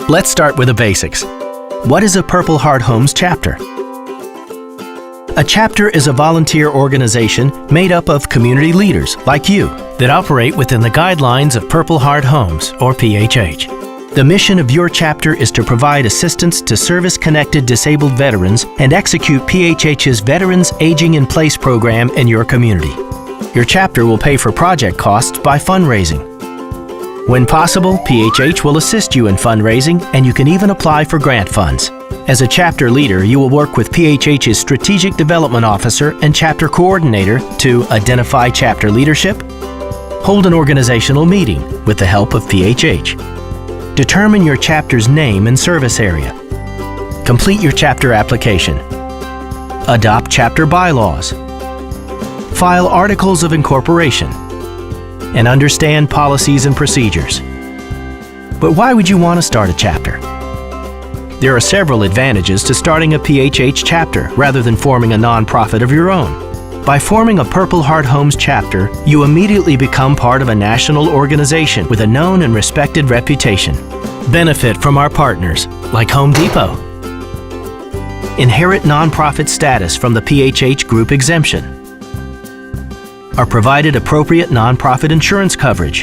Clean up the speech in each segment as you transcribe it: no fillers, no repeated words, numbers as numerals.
Let's start with the basics. What is a Purple Heart Homes chapter? A chapter is a volunteer organization made up of community leaders, like you, that operate within the guidelines of Purple Heart Homes, or PHH. The mission of your chapter is to provide assistance to service-connected disabled veterans and execute PHH's Veterans Aging in Place program in your community. Your chapter will pay for project costs by fundraising. When possible, PHH will assist you in fundraising, and you can even apply for grant funds. As a chapter leader, you will work with PHH's Strategic Development Officer and Chapter Coordinator to identify chapter leadership, hold an organizational meeting with the help of PHH, determine your chapter's name and service area, complete your chapter application, adopt chapter bylaws, file articles of incorporation, and understand policies and procedures. But why would you want to start a chapter? There are several advantages to starting a PHH chapter rather than forming a nonprofit of your own. By forming a Purple Heart Homes chapter, you immediately become part of a national organization with a known and respected reputation. Benefit from our partners, like Home Depot. Inherit nonprofit status from the PHH Group exemption. Are provided appropriate nonprofit insurance coverage.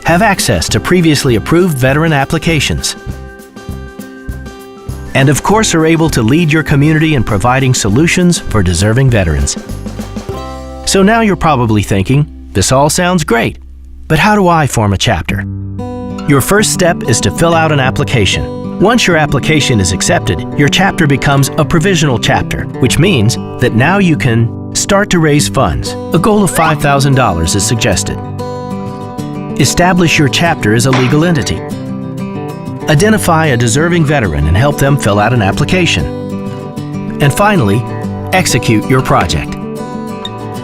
Have access to previously approved veteran applications. And of course are able to lead your community in providing solutions for deserving veterans. So now you're probably thinking, this all sounds great, but how do I form a chapter? Your first step is to fill out an application. Once your application is accepted, your chapter becomes a provisional chapter, which means that now you can start to raise funds. A goal of $5,000 is suggested. Establish your chapter as a legal entity. Identify a deserving veteran and help them fill out an application. And finally, execute your project.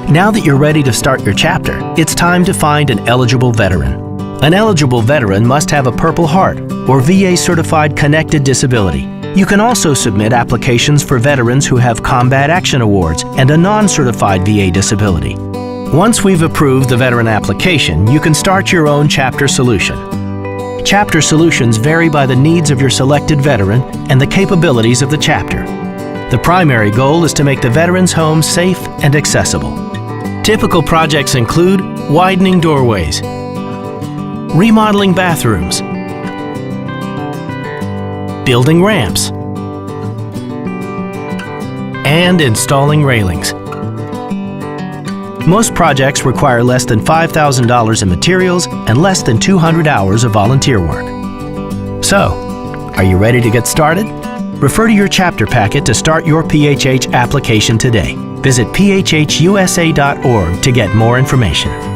Now that you're ready to start your chapter, it's time to find an eligible veteran. An eligible veteran must have a Purple Heart or VA-certified connected disability. You can also submit applications for veterans who have Combat Action Awards and a non-certified VA disability. Once we've approved the veteran application, you can start your own chapter solution. Chapter solutions vary by the needs of your selected veteran and the capabilities of the chapter. The primary goal is to make the veteran's home safe and accessible. Typical projects include widening doorways, remodeling bathrooms, building ramps, and installing railings. Most projects require less than $5,000 in materials and less than 200 hours of volunteer work. So, are you ready to get started? Refer to your chapter packet to start your PHH application today. Visit phhusa.org to get more information.